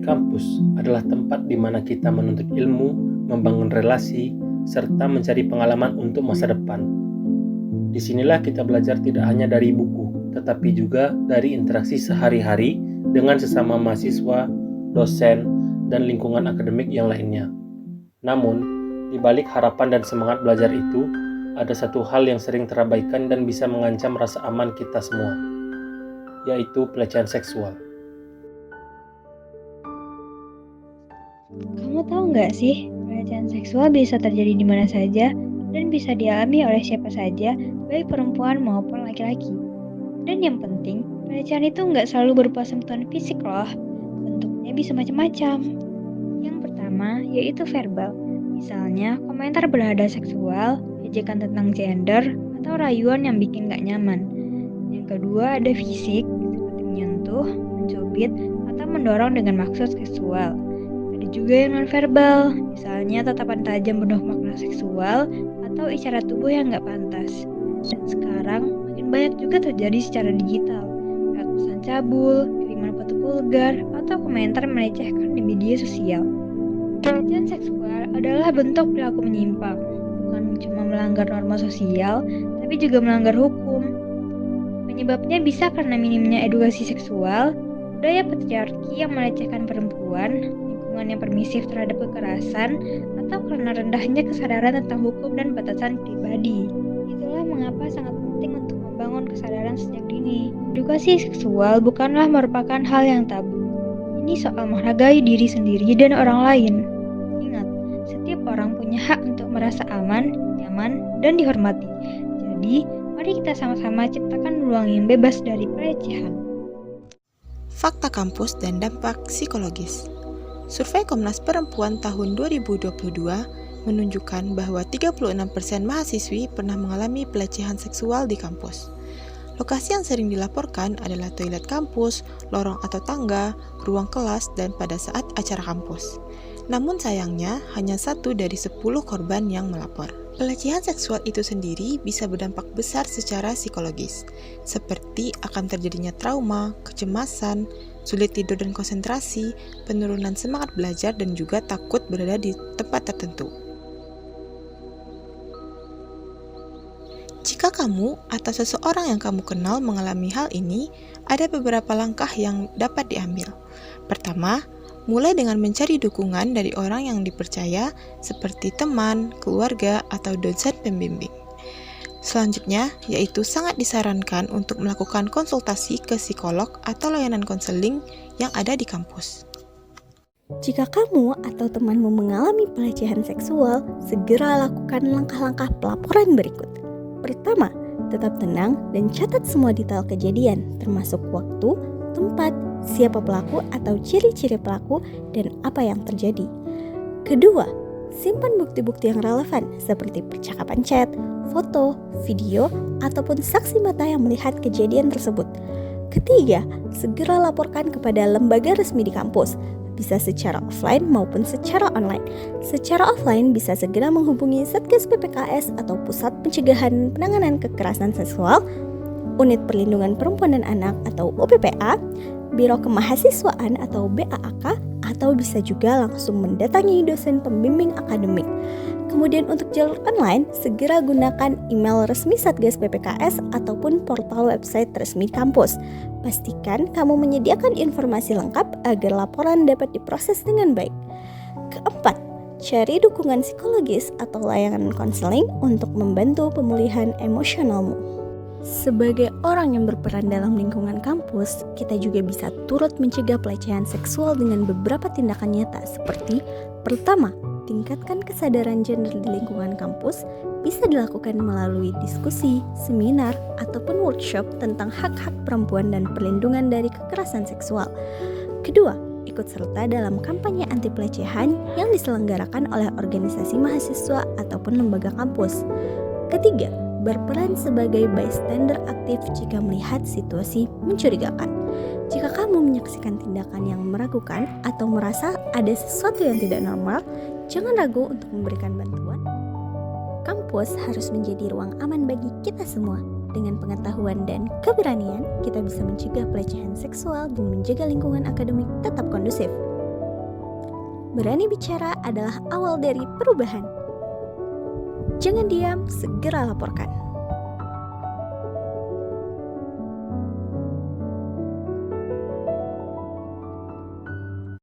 Kampus adalah tempat di mana kita menuntut ilmu, membangun relasi, serta mencari pengalaman untuk masa depan. Disinilah kita belajar tidak hanya dari buku, tetapi juga dari interaksi sehari-hari dengan sesama mahasiswa, dosen, dan lingkungan akademik yang lainnya. Namun, di balik harapan dan semangat belajar itu, ada satu hal yang sering terabaikan dan bisa mengancam rasa aman kita semua, yaitu pelecehan seksual. Kamu tahu nggak sih, pelecehan seksual bisa terjadi di mana saja dan bisa dialami oleh siapa saja, baik perempuan maupun laki-laki. Dan yang penting, pelecehan itu nggak selalu berupa sentuhan fisik loh. Bentuknya bisa macam-macam. Yang pertama, yaitu verbal. Misalnya, komentar bernada seksual, ejekan tentang gender, atau rayuan yang bikin nggak nyaman. Yang kedua, ada fisik, seperti menyentuh, mencubit, atau mendorong dengan maksud seksual. Ada juga yang nonverbal, misalnya tatapan tajam penuh makna seksual atau isyarat tubuh yang nggak pantas. Dan sekarang makin banyak juga terjadi secara digital, lewat pesan cabul, kiriman foto vulgar, atau komentar melecehkan di media sosial. Pelecehan seksual adalah bentuk perilaku menyimpang, bukan cuma melanggar norma sosial, tapi juga melanggar hukum. Penyebabnya bisa karena minimnya edukasi seksual, budaya patriarki yang melecehkan perempuan, lingkungan yang permisif terhadap kekerasan, atau karena rendahnya kesadaran tentang hukum dan batasan pribadi. Itulah mengapa sangat penting untuk membangun kesadaran sejak dini. Edukasi seksual bukanlah merupakan hal yang tabu. Ini soal menghargai diri sendiri dan orang lain. Ingat, setiap orang punya hak untuk merasa aman, nyaman, dan dihormati. Jadi, mari kita sama-sama ciptakan ruang yang bebas dari pelecehan. Fakta kampus dan dampak psikologis. Survei Komnas Perempuan tahun 2022 menunjukkan bahwa 36% mahasiswi pernah mengalami pelecehan seksual di kampus. Lokasi yang sering dilaporkan adalah toilet kampus, lorong atau tangga, ruang kelas, dan pada saat acara kampus. Namun sayangnya, hanya 1 dari 10 korban yang melapor. Pelecehan seksual itu sendiri bisa berdampak besar secara psikologis, seperti akan terjadinya trauma, kecemasan, sulit tidur dan konsentrasi, penurunan semangat belajar, dan juga takut berada di tempat tertentu. Jika kamu atau seseorang yang kamu kenal mengalami hal ini, ada beberapa langkah yang dapat diambil. Pertama, mulai dengan mencari dukungan dari orang yang dipercaya seperti teman, keluarga, atau dosen pembimbing. Selanjutnya, yaitu sangat disarankan untuk melakukan konsultasi ke psikolog atau layanan konseling yang ada di kampus. Jika kamu atau temanmu mengalami pelecehan seksual, segera lakukan langkah-langkah pelaporan berikut. Pertama, tetap tenang dan catat semua detail kejadian, termasuk waktu, tempat, siapa pelaku atau ciri-ciri pelaku, dan apa yang terjadi. Kedua, simpan bukti-bukti yang relevan seperti percakapan chat, foto, video, ataupun saksi mata yang melihat kejadian tersebut. Ketiga, segera laporkan kepada lembaga resmi di kampus, bisa secara offline maupun secara online. Secara offline bisa segera menghubungi Satgas PPKS atau Pusat Pencegahan Penanganan Kekerasan Seksual, Unit Perlindungan Perempuan dan Anak atau UPPA, Biro Kemahasiswaan atau BAAK, atau bisa juga langsung mendatangi dosen pembimbing akademik. Kemudian untuk jalur online, segera gunakan email resmi Satgas PPKS ataupun portal website resmi kampus. Pastikan kamu menyediakan informasi lengkap agar laporan dapat diproses dengan baik. Keempat, cari dukungan psikologis atau layanan konseling untuk membantu pemulihan emosionalmu. Sebagai orang yang berperan dalam lingkungan kampus, kita juga bisa turut mencegah pelecehan seksual dengan beberapa tindakan nyata seperti: pertama, tingkatkan kesadaran gender di lingkungan kampus, bisa dilakukan melalui diskusi, seminar, ataupun workshop tentang hak-hak perempuan dan perlindungan dari kekerasan seksual. Kedua, ikut serta dalam kampanye anti pelecehan yang diselenggarakan oleh organisasi mahasiswa ataupun lembaga kampus. Ketiga, berperan sebagai bystander aktif jika melihat situasi mencurigakan. Jika kamu menyaksikan tindakan yang meragukan atau merasa ada sesuatu yang tidak normal, jangan ragu untuk memberikan bantuan. Kampus harus menjadi ruang aman bagi kita semua. Dengan pengetahuan dan keberanian, kita bisa mencegah pelecehan seksual dan menjaga lingkungan akademik tetap kondusif. Berani bicara adalah awal dari perubahan. Jangan diam, segera laporkan.